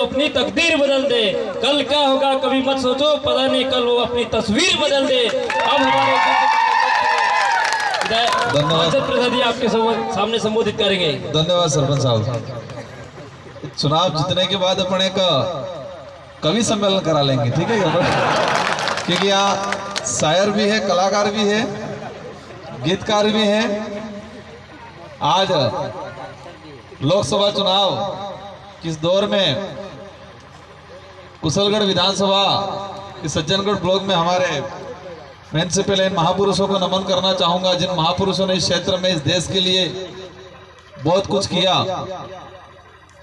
अपनी तकदीर बदल दे। कल क्या होगा कभी मत सोचो, पता नहीं कल वो अपनी तस्वीर बदल दे। अब हमारे प्रसाद जी आपके सामने संबोधित करेंगे। धन्यवाद सरपंच साहब। चुनाव जीतने के बाद अपन एक कवि सम्मेलन करा लेंगे, ठीक है? क्योंकि यहाँ शायर भी है, कलाकार भी है, गीतकार भी है। आज लोकसभा चुनाव किस दौर में कुशलगढ़ विधानसभा के सज्जनगढ़ ब्लॉक में हमारे मैं से पहले इन महापुरुषों को नमन करना चाहूंगा, जिन महापुरुषों ने इस क्षेत्र में, इस देश के लिए बहुत कुछ किया।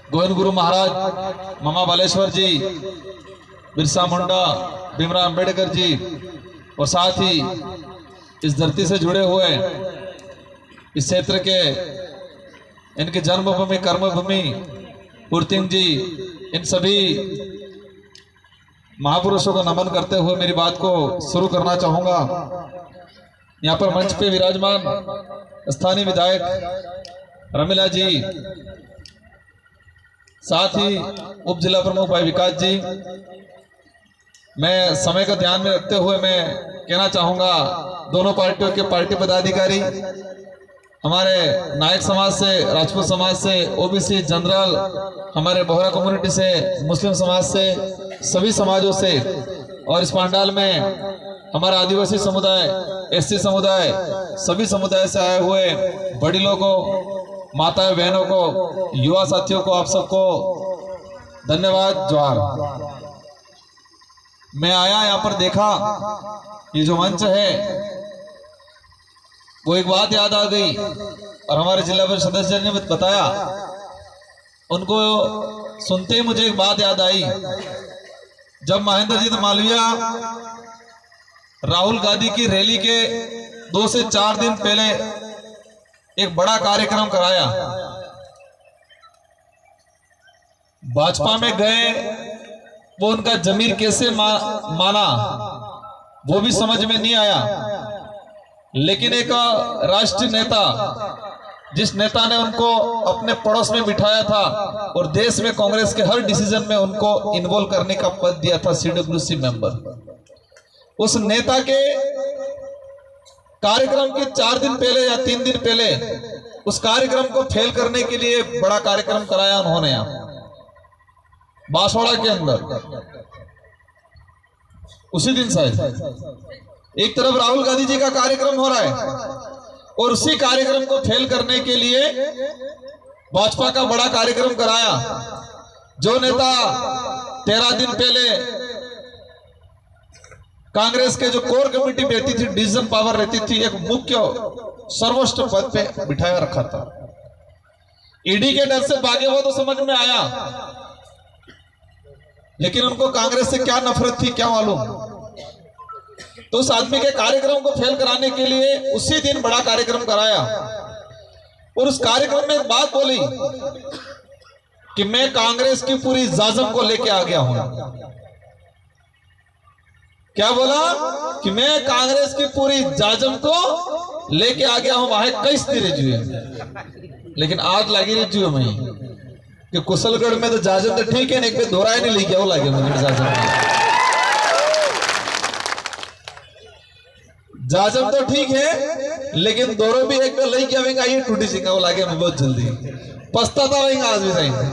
गोविंद गुरु महाराज, मामा बालेश्वर जी, बिरसा मुंडा, भीमराव अंबेडकर जी, और साथ ही इस धरती से जुड़े हुए इस क्षेत्र के इनके जन्मभूमि, कर्मभूमि पुरतिंग जी, इन सभी महापुरुषों को नमन करते हुए मेरी बात को शुरू करना चाहूंगा। यहाँ पर मंच पे विराजमान स्थानीय विधायक रमीला जी, साथ ही उप जिला प्रमुख भाई विकास जी। मैं समय का ध्यान में रखते हुए मैं कहना चाहूंगा, दोनों पार्टियों के पार्टी पदाधिकारी, हमारे नायक समाज से, राजपूत समाज से, ओबीसी, जनरल, हमारे बोहरा कम्युनिटी से, मुस्लिम समाज से, सभी समाजों से, और इस पंडाल में हमारा आदिवासी समुदाय, एससी समुदाय, सभी समुदाय से आए हुए बड़िलों को, माताएं बहनों को, युवा साथियों को, आप सबको धन्यवाद, जोहार। मैं आया यहाँ पर देखा ये जो मंच है, वो एक बात याद आ गई और हमारे जिला परिषद सदस्य ने बताया, उनको सुनते ही मुझे एक बात याद आई। जब महेंद्र जी मालवीय राहुल गांधी की रैली के 2 से 4 दिन पहले एक बड़ा कार्यक्रम कराया, भाजपा में गए, वो उनका जमीर कैसे माना वो भी समझ में नहीं आया। लेकिन एक राष्ट्रीय नेता, जिस नेता ने उनको अपने पड़ोस में बिठाया था और देश में कांग्रेस के हर डिसीजन में उनको इन्वॉल्व करने का पद दिया था, CWC मेंबर, उस नेता के कार्यक्रम के 4 दिन पहले या 3 दिन पहले उस कार्यक्रम को फेल करने के लिए बड़ा कार्यक्रम कराया उन्होंने यहाँ बांसवाड़ा के अंदर। उसी दिन शायद एक तरफ राहुल गांधी जी का कार्यक्रम हो रहा है और उसी कार्यक्रम को फेल करने के लिए भाजपा का बड़ा कार्यक्रम कराया। जो नेता 13 दिन पहले कांग्रेस के जो कोर कमेटी रहती थी, डिसीजन पावर रहती थी, एक मुख्य सर्वोच्च पद पे बिठाया रखा था, ईडी के डर से भागे वो तो समझ में आया, लेकिन उनको कांग्रेस से क्या नफरत थी क्या मालूम। तो उस आदमी के कार्यक्रम को फेल कराने के लिए उसी दिन बड़ा कार्यक्रम कराया और उस कार्यक्रम में एक बात बोली कि मैं कांग्रेस की पूरी जाजम को लेके आ गया हूं। क्या बोला कि मैं कांग्रेस की पूरी जाजम को लेके आ गया हूं। वहां कई स्थिर जुए, लेकिन आज लगी रही जुए में कि कुशलगढ़ में तो जाजम तो ठीक है, एक पे दोहराए नहीं ले गया वो लगे मुझे जाजम तो ठीक है, लेकिन दोनों भी एक पे लई क्या ये टूटी सिंगा वो लागे मैं बहुत जल्दी पछताता रहेंगे आज भी रहेंगे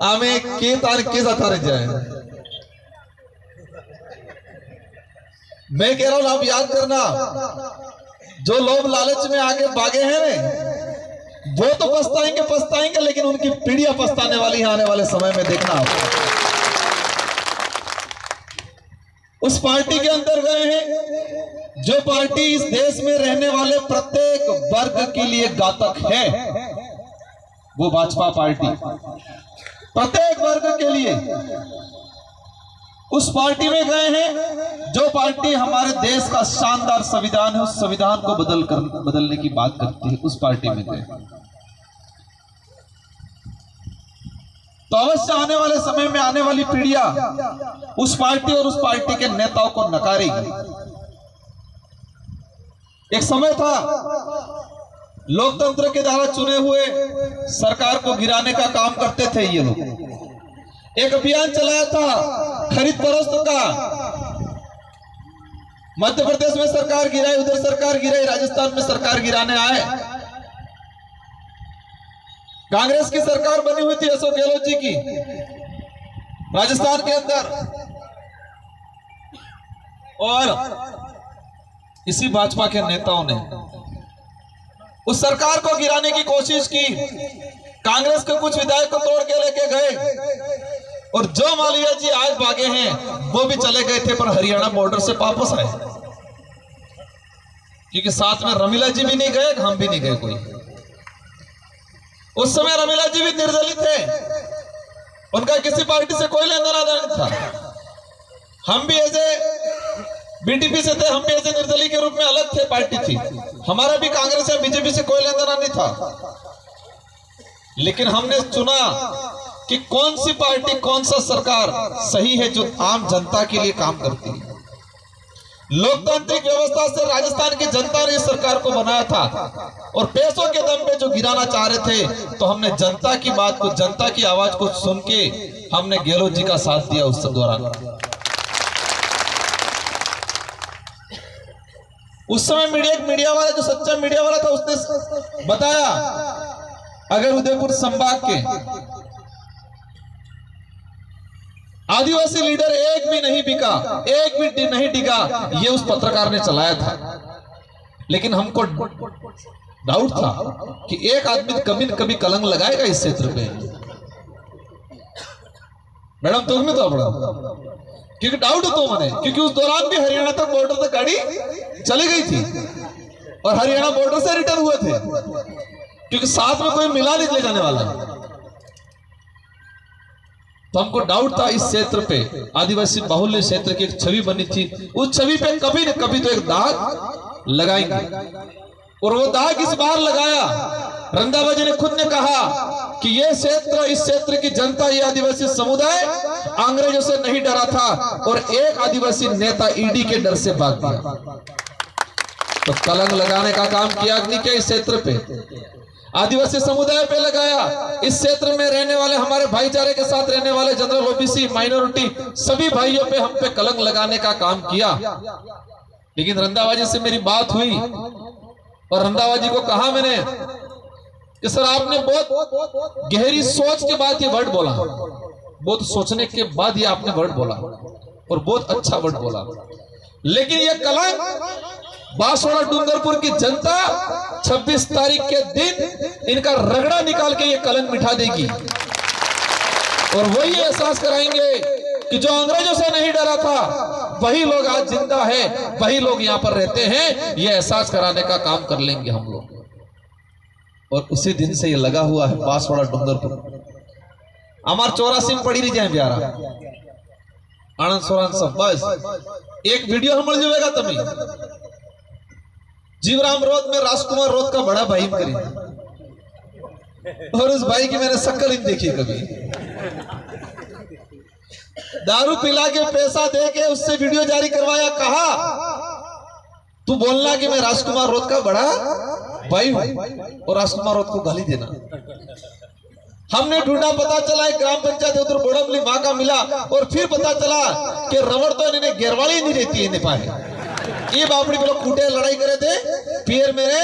आमे के तार के साथ रह जाए। मैं कह रहा हूं आप याद करना, जो लोग लालच में आगे भागे हैं वो तो पछताएंगे, लेकिन उनकी पीढ़ियां पछताने वाली है आने वाले समय में। देखना आप उस पार्टी के अंदर गए हैं जो पार्टी इस देश में रहने वाले प्रत्येक वर्ग के लिए घातक है, वो भाजपा पार्टी प्रत्येक वर्ग के लिए। उस पार्टी में गए हैं जो पार्टी हमारे देश का शानदार संविधान है, उस संविधान को बदलने की बात करती है, उस पार्टी में गए। तो अवश्य आने वाले समय में आने वाली पीढ़ियां उस पार्टी और उस पार्टी के नेताओं को नकारेगी। एक समय था लोकतंत्र के द्वारा चुने हुए सरकार को गिराने का काम करते थे ये लोग, एक अभियान चलाया था खरीद फरोख्त का। मध्य प्रदेश में सरकार गिराई, उधर सरकार गिराई, राजस्थान में सरकार गिराने आए। कांग्रेस की सरकार बनी हुई थी अशोक गहलोत जी की राजस्थान के अंदर, और इसी भाजपा के नेताओं ने उस सरकार को गिराने की कोशिश की। कांग्रेस के कुछ विधायक को तोड़ के लेके गए, और जो मालवीय जी आज भागे हैं वो भी चले गए थे, पर हरियाणा बॉर्डर से वापस आए, क्योंकि साथ में रमीला जी भी नहीं गए, हम भी नहीं गए कोई। उस समय रमीला जी भी निर्दलित थे, उनका किसी पार्टी से कोई लेना देना नहीं था। हम भी ऐसे बीटीपी से थे, हम भी ऐसे निर्दलीय के रूप में अलग थे, पार्टी थी हमारा भी। कांग्रेस या बीजेपी से कोई लेना देना नहीं था, लेकिन हमने चुना कि कौन सी पार्टी, कौन सा सरकार सही है जो आम जनता के लिए काम करती है। लोकतांत्रिक व्यवस्था से राजस्थान की जनता ने इस सरकार को बनाया था, और पैसों के दम पे जो गिराना चाह रहे थे, तो हमने जनता की बात को, जनता की आवाज को सुन के हमने गहलोत जी का साथ दिया उस दौरान। उस समय मीडिया वाला, जो सच्चा मीडिया वाला था, उसने बताया अगर उदयपुर संभाग के आदिवासी लीडर एक भी नहीं बिका, एक भी नहीं टिका, ये उस पत्रकार ने चलाया था। लेकिन हमको डाउट था कि एक आदमी कभी न कभी कलंक लगाएगा इस क्षेत्र पे। मैडम तुम्हें तो बड़ा, क्योंकि डाउट तो मैंने, क्योंकि उस दौरान भी हरियाणा तक, बॉर्डर तक गाड़ी चली गई थी, और हरियाणा बॉर्डर से रिटर्न हुए थे, क्योंकि साथ में कोई मिला नहीं ले जाने वाला। तो हमको डाउट था इस क्षेत्र पे, आदिवासी बाहुल्य क्षेत्र की एक छवि बनी थी, उस छवि पे कभी न कभी तो एक दाग लगाएंगे, और वो दाग इस बार लगाया। रंधावा जी ने खुद ने कहा कि ये क्षेत्र, इस क्षेत्र की जनता, ये आदिवासी समुदाय अंग्रेजों से नहीं डरा था, और एक आदिवासी नेता ईडी के डर से भाग गया। तो कलंक लगाने का काम किया नहीं क्या इस क्षेत्र पे, आदिवासी समुदाय पे लगाया। इस क्षेत्र में रहने वाले, हमारे भाईचारे के साथ रहने वाले जनरल, ओबीसी, माइनॉरिटी, सभी भाइयों पे, हम पे कलंक लगाने का काम किया। लेकिन रंधावा जी से मेरी बात हुई, और रंधावा जी को कहा मैंने कि सर आपने बहुत गहरी सोच के बाद ये वर्ड बोला, बहुत सोचने के बाद ये आपने वर्ड बोला, और बहुत अच्छा वर्ड बोला। लेकिन ये कलंक बांसवाड़ा डूंगरपुर की जनता 26 तारीख के दिन इनका रगड़ा निकाल के ये कलंक मिटा देगी, और वही एहसास कराएंगे कि जो अंग्रेजों से नहीं डरा था, वही लोग आज जिंदा है, वही लोग यहाँ पर रहते हैं। ये एहसास कराने का काम कर लेंगे हम लोग, और उसी दिन से ये लगा हुआ है बांसवाड़ा डूंगरपुर। हमार 84 में पड़ी रही जाए प्यारा आनंद सोरान सब, बस एक वीडियो हम जुएगा तभी जीवराम रोध में राजकुमार रोध का बड़ा भाई करी, और उस भाई की मैंने शक्ल ही देखी कभी। दारू पिला के पैसा दे के उससे वीडियो जारी करवाया, कहा तू बोलना कि मैं राजकुमार रोध का बड़ा भाई हूं, और राजकुमार रोध को गाली देना। हमने ढूंढा, पता चला एक ग्राम पंचायत उधर बोड़मली माँ का मिला, और फिर पता चला कि रबड़ तो इन्हें गेरवाड़ी नहीं रहती है पाए, ये बापड़ी पे लोग कूटे लड़ाई करे थे फिर मेरे,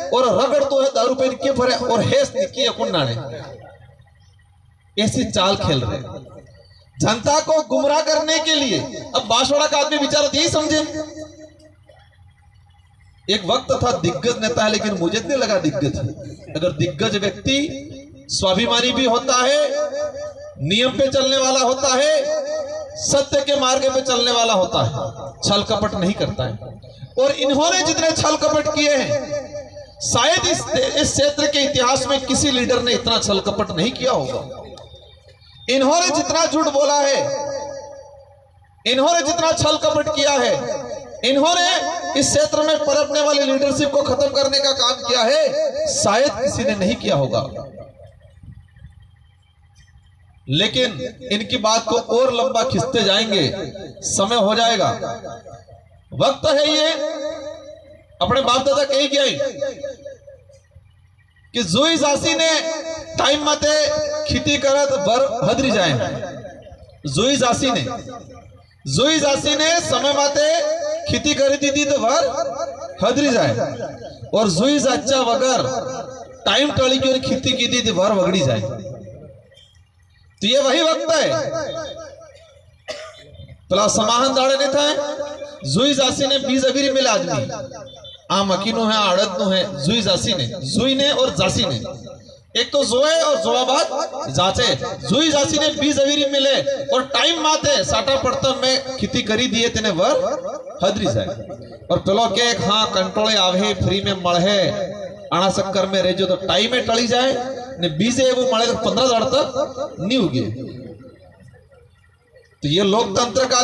और रगड़ तो है दारू पे के भरे, और हेस निकी है कुन्ना ने। ऐसी चाल खेल रहे जनता को गुमराह करने के लिए। अब बांसवाड़ा का आदमी बेचारा यही समझे, एक वक्त था दिग्गज नेता है, लेकिन मुझे नहीं लगा दिग्गज। अगर दिग्गज व्यक्ति स्वाभिमानी भी होता है, नियम पे चलने वाला होता है, सत्य के मार्ग पे चलने वाला होता है, छल कपट नहीं करता है। और इन्होंने जितने छल कपट किए हैं, शायद इस क्षेत्र के इतिहास में किसी लीडर ने इतना छल कपट नहीं किया होगा। इन्होंने जितना झूठ बोला है, इन्होंने जितना छल कपट किया है, इन्होंने इस क्षेत्र में पनपने वाली लीडरशिप को खत्म करने का काम किया है, शायद किसी ने नहीं किया होगा। लेकिन इनकी बात को और लंबा खींचते जाएंगे, समय हो जाएगा, वक्त है ये। अपने बाप दादा कही गया कि जुई जासी ने टाइम मते खेती करत बर हदरी जाए, जुई जासी ने समय माते खेती करी दी तो वर हदरी जाए और जुई जाचा वगर टाइम टली की खेती की थी तो वर वगड़ी जाए। तो ये वही वक्त है पला समाहन दाड़े ने था जुई जासी ने 20 अबीरी मिला आदमी आ मकीनो है आड़त नो है जुई जासी ने जुई ने और जासी ने एक तो जोए और जोआबाद जाचे जुई जासी ने 20 अबीरी मिले और टाइम माते साटा पड़ता में खेती करी दिए तेने वर हदरी जाए और पेलो के हाँ कंट्रोल आवे फ्री में मड़े आना चक्कर में रह जो तो टाइम में टली जाए ने 20 वो मड़े तो 15,000 तक नहीं होगी। तो ये लोकतंत्र का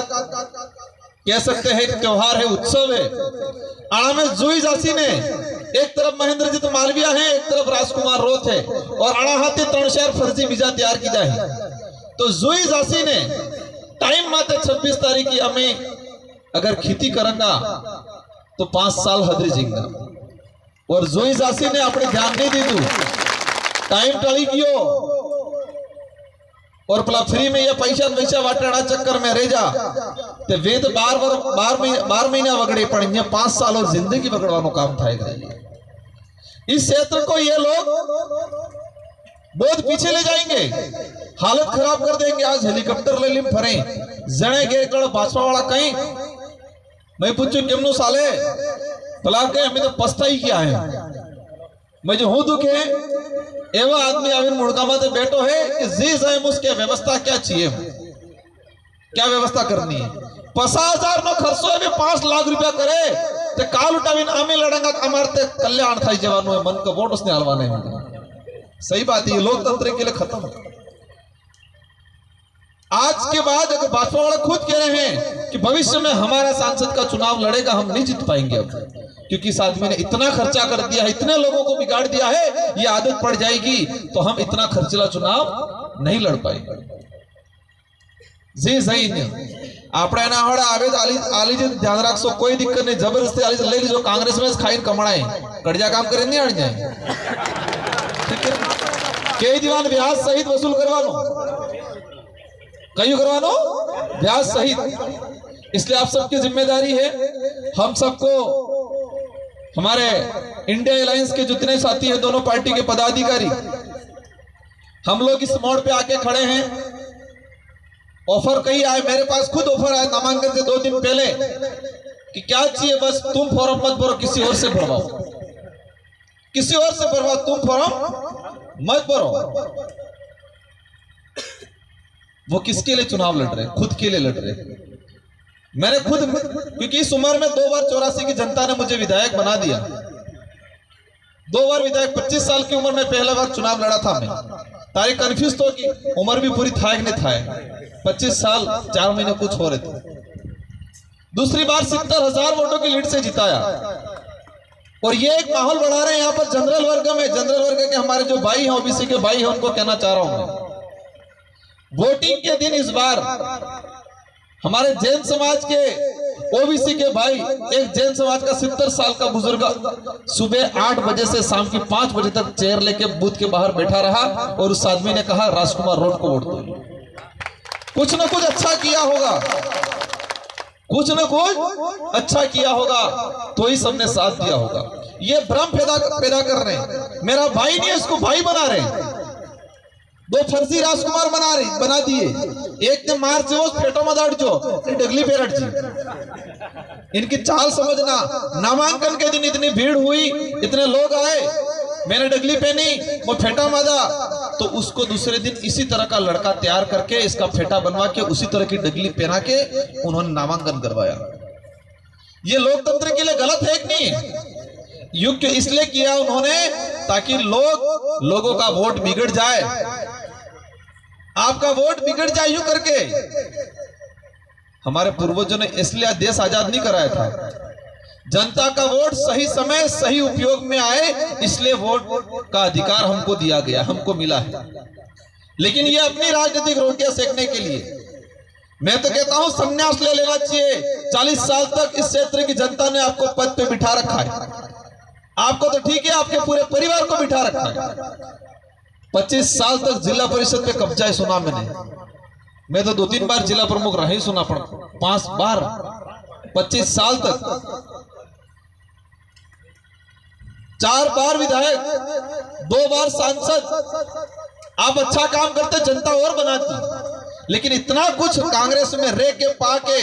कह सकते हैं त्योहार है, उत्सव है। आना में जुई जासी ने एक तरफ महेंद्रजीत मालविया है, एक तरफ राजकुमार रोथ है और आना हाथी 3 शहर फर्जी वीजा तैयार की जाए। तो जुई जासी ने टाइम माते 26 तारीख की हमें अगर खेती करेंगा तो 5 साल हदरी जिंगा और जुई जासी ने अपने ध्यान नहीं दी तू टाइम टली कियो और पला फ्री में ये पैसा वाटना चक्कर में रह जा ते वेद बार महीना वगड़े पड़े 5 साल और जिंदगी वगड़वानो काम थाएगा। इस क्षेत्र को ये लोग बहुत पीछे ले जाएंगे, हालत खराब कर देंगे। आज हेलीकॉप्टर ले लिम फरे जने गे कड़ भाजपा वाला कहीं मैं पूछू केमनो साले पला के हमें तो पछताई किया है मैं जो हूं दुखे एवं आदमी आविर मुड़कामा से बैठो है कि जी जाए उसके व्यवस्था क्या चाहिए, क्या व्यवस्था करनी है। 50,000 नो खर्चो है 5 लाख रुपया करे ते काल उठाविन आमे लड़ेंगा अमरते कल्याण थाई जवानो है मन का वोट उसने हलवाने में। सही बात है, लोकतंत्र के लिए खत्म। आज के बाद अगर भाजपा वाले खुद कह रहे हैं कि भविष्य में हमारा सांसद का चुनाव लड़ेगा, हम नहीं जीत पाएंगे अब क्योंकि इस आदमी ने इतना खर्चा कर दिया है, इतने लोगों को बिगाड़ दिया है, ये आदत पड़ जाएगी तो हम इतना खर्चीला चुनाव नहीं लड़ पाएंगे। जी सही नहीं आपने ना होड़ा आवेद आली जी ध्यान रखो, कोई दिक्कत नहीं, जबरदस्ती आली ले लीजो, कांग्रेस में खाइन कमाए कड़जा काम करे नहीं आड़ जाए, ठीक है। कई दीवान ब्याज सहित वसूल करवानो, कई करवानो ब्याज सहित। इसलिए आप सबकी जिम्मेदारी है, हम सबको हमारे इंडिया अलायंस के जितने साथी हैं, दोनों पार्टी के पदाधिकारी, हम लोग इस मोड़ पे आके खड़े हैं। ऑफर कहीं आए, मेरे पास खुद ऑफर आया नामांकन से 2 दिन पहले कि क्या चाहिए, बस तुम फॉर्म मत भरो, किसी और से भरवाओ, किसी और से भरवाओ, तुम फॉर्म मत भरो। वो किसके लिए चुनाव लड़ रहे, खुद के लिए लड़ रहे। मैंने खुद, क्योंकि इस उम्र में 2 बार 84 की जनता ने मुझे विधायक बना दिया, 2 बार विधायक, 25 साल की उम्र में पहला बार चुनाव लड़ा था मैं। तारीख कंफ्यूज तो कि उम्र भी पूरी था नहीं था, 25 साल 4 महीने कुछ हो रहे थे। दूसरी बार 70,000 वोटों की लीड से जिताया और ये एक माहौल बढ़ा रहे हैं यहाँ पर जनरल वर्ग में, जनरल वर्ग के हमारे जो भाई हैं, ओबीसी के भाई हैं, उनको कहना चाह रहा हूं मैं, वोटिंग के दिन इस बार हमारे जैन समाज के ओबीसी के भाई, एक जैन समाज का 70 साल का बुजुर्ग सुबह 8 बजे से शाम की 5 बजे तक चेयर लेके बूथ के बाहर बैठा रहा और उस आदमी ने कहा राजकुमार रोड को वोट दो। कुछ न कुछ अच्छा किया होगा, कुछ न कुछ अच्छा किया होगा तो ही सबने साथ दिया होगा। ये भ्रम पैदा कर रहे हैं, मेरा भाई नहीं है, इसको भाई बना रहे हैं। 2 फर्जी राजकुमार बना दिए, एक ने मार जो फेटो मदाड़ जो डगली पेरट जी। इनकी चाल समझना, नामांकन के दिन इतनी भीड़ हुई, इतने लोग आए, मैंने डगली पहनी, वो फेटा मादा, तो उसको दूसरे दिन इसी तरह का लड़का तैयार करके इसका फेटा बनवा के उसी तरह की डगली पहना के उन्होंने नामांकन करवाया। ये लोकतंत्र के लिए गलत है कि नहीं? युग इसलिए किया उन्होंने ताकि लोगों का वोट बिगड़ जाए, आपका वोट बिगड़ जाए यूं करके। हमारे पूर्वजों ने इसलिए देश आजाद नहीं कराया था, जनता का वोट सही समय सही उपयोग में आए, इसलिए वोट का अधिकार हमको दिया गया, हमको मिला है। लेकिन ये अपनी राजनीतिक रोटियां सेकने के लिए, मैं तो कहता हूं संन्यास ले लेना चाहिए। 40 साल तक इस क्षेत्र की जनता ने आपको पद पे बिठा रखा है, आपको तो ठीक है, आपके पूरे परिवार को बिठा रखा है। 25 साल तक जिला परिषद पे कब्जा है, सुना मैंने। मैं तो 2-3 बार जिला प्रमुख रहा ही सुना, 5 बार 25 साल तक, 4 बार विधायक, 2 बार सांसद। आप अच्छा काम करते, जनता और बनाती। लेकिन इतना कुछ कांग्रेस में रह के पाके,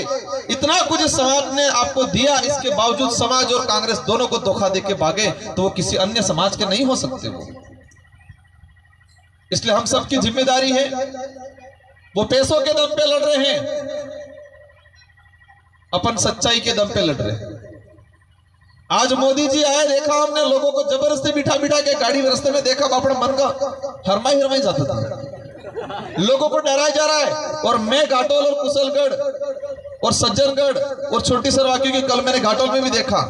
इतना कुछ समाज ने आपको दिया, इसके बावजूद समाज और कांग्रेस दोनों को धोखा दे के भागे, तो वो किसी अन्य समाज के नहीं हो सकते वो। इसलिए हम सबकी जिम्मेदारी है। वो पैसों के दम पे लड़ रहे हैं, अपन सच्चाई के दम पे लड़ रहे हैं। आज मोदी जी आए, देखा हमने लोगों को जबरदस्ती बिठा बिठा के गाड़ी में रास्ते में देखा, अपना मन का हरमाई जाता था। लोगों को डराया जा रहा है। और मैं घाटोल और कुशलगढ़ और सज्जनगढ़ और छोटी सरवा, क्योंकि कल मैंने घाटोल में भी देखा,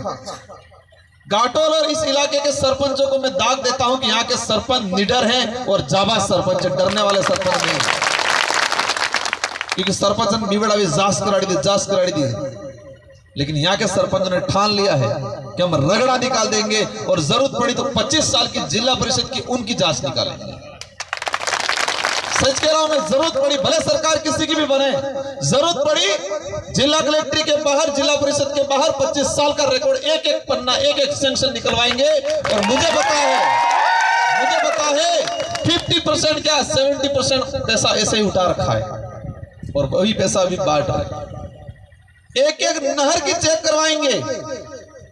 घाटोल और इस इलाके के सरपंचों को मैं दाग देता हूं कि यहाँ के सरपंच निडर हैं और जाबाज सरपंच, डरने वाले सरपंच नहीं। क्योंकि सरपंच ने निवड़ा भी जांच कराड़ी दी, लेकिन यहाँ के सरपंच ने ठान लिया है कि हम रगड़ा निकाल देंगे और जरूरत पड़ी तो 25 साल की जिला परिषद की उनकी जांच निकालेंगे। सच कह रहा हूं मैं, जरूरत पड़ी, भले सरकार किसी की भी बने, जरूरत पड़ी जिला कलेक्ट्री के बाहर, जिला परिषद के बाहर 25 साल का रिकॉर्ड, एक पन्ना, एक सेंक्शन निकलवाएंगे। और मुझे पता है 50% क्या 70% पैसा ऐसे ही उठा रखा है और वही पैसा अभी बांट रहा है। एक नहर की चेक करवाएंगे,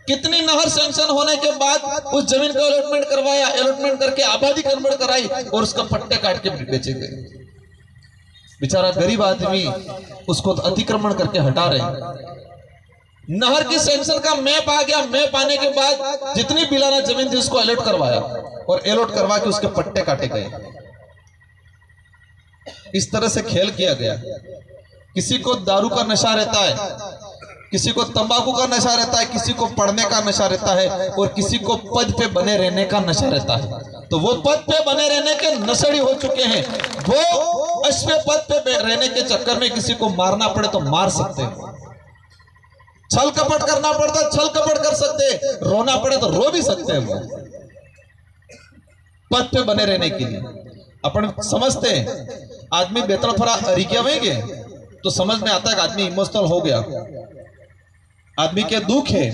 कितनी नहर सैंक्शन होने के बाद उस जमीन को अलॉटमेंट करवाया, अलॉटमेंट करके आबादी कन्वर्ट कराई और उसका पट्टे काट के बेचे गए। बेचारा गरीब आदमी उसको तो अतिक्रमण करके हटा रहे। नहर की सैंक्शन का मैप आ गया, मैप आने के बाद जितनी बिलाना जमीन थी उसको अलॉट करवाया और अलॉट करवा के उसके पट्टे काटे गए। इस तरह से खेल किया गया। किसी को दारू का नशा रहता है, किसी को तंबाकू का नशा रहता है, किसी को पढ़ने का नशा रहता है और किसी को पद पे बने रहने का नशा रहता है। तो वो पद पे बने रहने के नशेड़ी हो चुके हैं। वो अश्व पद पे रहने के चक्कर में किसी को मारना पड़े तो मार सकते हैं, छल कपट करना पड़ता छल कपट कर सकते, रोना पड़े तो रो भी सकते हैं। वो पद पे बने रहने के लिए अपन समझते हैं, आदमी बेहतर थोड़ा अरिकिया होंगे तो समझ में आता है कि आदमी इमोशनल हो गया, आदमी के दुख है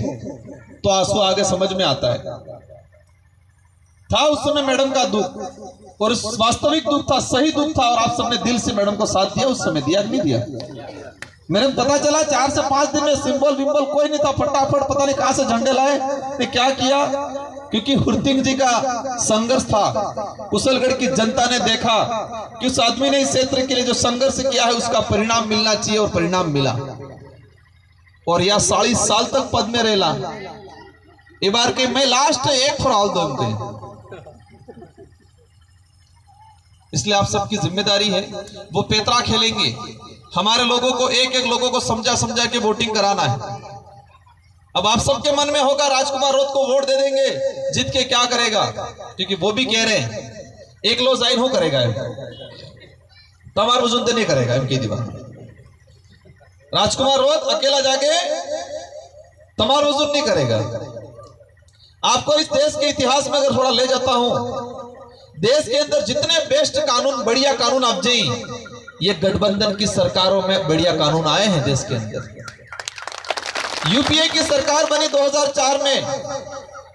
तो आंसू आगे समझ में आता है। था उस समय मैडम का दुख और वास्तविक दुख था, सही दुख था, और आप सबने दिल से मैडम को साथ दिया, उस समय दिया नहीं दिया। मेरे पता चला 4 से 5 दिन में सिंबल विंबल कोई नहीं था, फटाफट पता नहीं कहां से झंडे लाए, ने क्या किया, क्योंकि हुरतिंग जी का संघर्ष था। कुशलगढ़ की जनता ने देखा कि उस आदमी ने इस क्षेत्र के लिए जो संघर्ष किया है उसका परिणाम मिलना चाहिए और परिणाम मिला। और यह 40 साल तक पद में रहला। एक बार के मैं लास्ट एक फराल दो, इसलिए आप सबकी जिम्मेदारी है। वो पेतरा खेलेंगे, हमारे लोगों को एक लोगों को समझा के वोटिंग कराना है। अब आप सबके मन में होगा राजकुमार रोत को वोट दे देंगे, जीत के क्या करेगा, क्योंकि वो भी कह रहे हैं एक लो जाइन हो करेगा, तमार बुजुर्ग नहीं करेगा इनकी दीवार। राजकुमार रोत अकेला जाके तमार बुजुर्ग नहीं करेगा। आपको इस देश के इतिहास में अगर थोड़ा ले जाता हूं, देश के अंदर जितने बेस्ट कानून, बढ़िया कानून आप जी, ये गठबंधन की सरकारों में बढ़िया कानून आए हैं देश के अंदर। यूपीए की सरकार बनी 2004 में,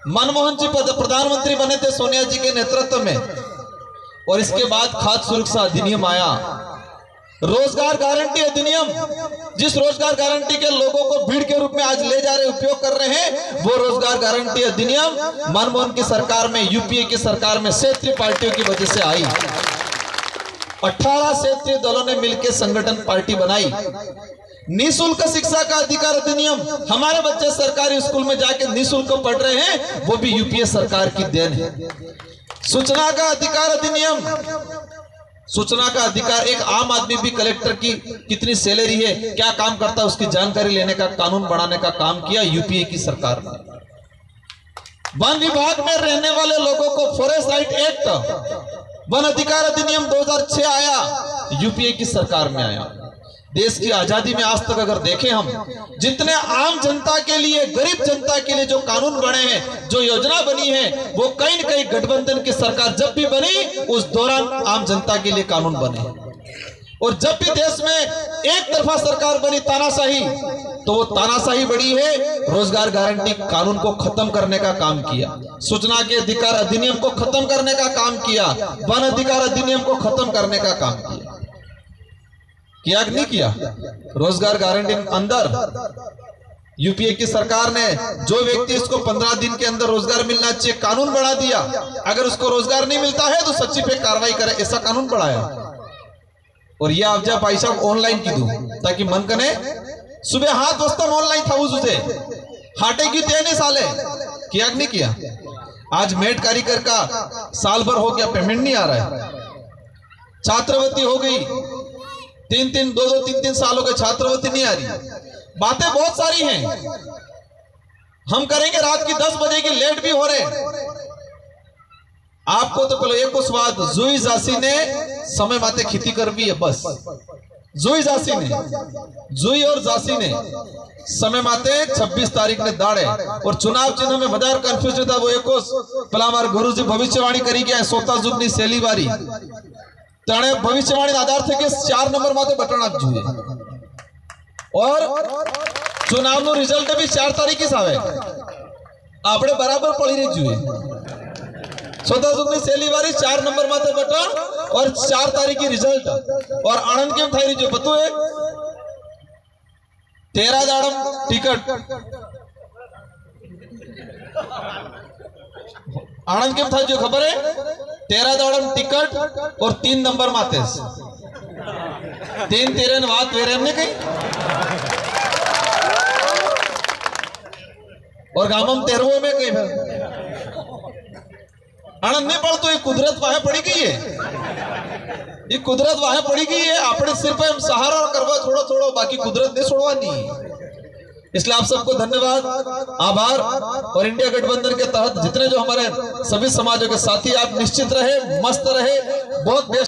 मनमोहन जी प्रधानमंत्री बने थे सोनिया जी के नेतृत्व में, और इसके बाद खाद्य सुरक्षा अधिनियम आया, रोजगार गारंटी अधिनियम, जिस रोजगार गारंटी के लोगों को भीड़ के रूप में आज ले जा रहे, उपयोग कर रहे हैं, वो रोजगार गारंटी अधिनियम मनमोहन की सरकार में, यूपीए की सरकार में क्षेत्रीय पार्टियों की वजह से आई। 18 क्षेत्रीय दलों ने मिलकर संगठन पार्टी बनाई। निःशुल्क शिक्षा का अधिकार अधिनियम, हमारे बच्चे सरकारी स्कूल में जाके निःशुल्क पढ़ रहे हैं, वो भी यूपीए सरकार की देन है। सूचना का अधिकार अधिनियम, सूचना का अधिकार, एक आम आदमी भी कलेक्टर की कितनी सैलरी है, क्या काम करता है, उसकी जानकारी लेने का कानून बनाने का काम किया यूपीए की सरकार ने। वन विभाग में रहने वाले लोगों को फॉरेस्ट राइट एक्ट, वन अधिकार अधिनियम 2006 आया, यूपीए की सरकार में आया। देश की आजादी में आज तक अगर देखें हम, जितने आम जनता के लिए, गरीब जनता के लिए जो कानून बने हैं, जो योजना बनी है, वो कहीं न कहीं गठबंधन की सरकार जब भी बनी उस दौरान आम जनता के लिए कानून बने। और जब भी देश में एक तरफा सरकार बनी तानाशाही, तो वो तानाशाही बड़ी है, रोजगार गारंटी कानून को खत्म करने का काम किया, सूचना के अधिकार अधिनियम को खत्म करने का काम किया, वन अधिकार अधिनियम को खत्म करने का काम किया कि नहीं किया? रोजगार गारंटी अंदर यूपीए की सरकार ने जो व्यक्ति इसको 15 दिन के अंदर रोजगार मिलना चाहिए कानून बढ़ा दिया। अगर उसको रोजगार नहीं मिलता है तो सच्ची पे कार्रवाई करे, ऐसा कानून बढ़ाया। और ये अफजा भाई साहब ऑनलाइन की दू ताकि मन कने सुबह हाथ वस्तम ऑनलाइन था उसे हाटे की ते नहीं साले किया नहीं किया। आज मेट कारीगर का साल भर हो गया, पेमेंट नहीं आ रहा है। छात्रवृत्ति हो गई, 2-3 साल हो गए, छात्रवृत्ति नहीं आ रही। बातें बहुत सारी हैं, हम करेंगे। रात की 10 बजे की लेट भी हो रहे। आपको तो पहले एक स्वाद जुई जासी ने समय माते खेती कर भी है, बस जुई जासी ने, जुई और जासी ने समय माते 26 तारीख ने दाड़े। और चुनाव चिन्ह में बजार कंफ्यूजन था। वो एक पहला हमारे गुरु जी भविष्यवाणी करी गया, सोता जुगनी सेली बारी ताणे भविष्यवाणी आधार थे कि 4 नंबर माते बटन आप जुए और चुनाव नो रिजल्ट भी 4 तारीख ही सावे आपने बराबर पड़ी रही जुए। स्वतः सुखनी सेली वारी 4 नंबर माते बटन और 4 तारीख की रिजल्ट। और आनंद केम थाई रही जो बतू है 13 दाड़म टिकट आनंद केम थाई जो खबर है 13 दाड़म टिकट और 3 नंबर माते 3-13 बात वेरे हमने कही और गामम 13 में कही आनंद नहीं पड़ तो ये कुदरत वाहे पड़ी गई है, ये कुदरत वाहे पड़ी गई है। अपने सिर पे हम सहारा करवा थोड़ा थोड़ा, बाकी कुदरत नहीं छोड़वानी। इसलिए आप सबको धन्यवाद, आभार। और इंडिया गठबंधन के तहत जितने जो हमारे सभी समाजों के साथी, आप निश्चित रहे, मस्त रहे, बहुत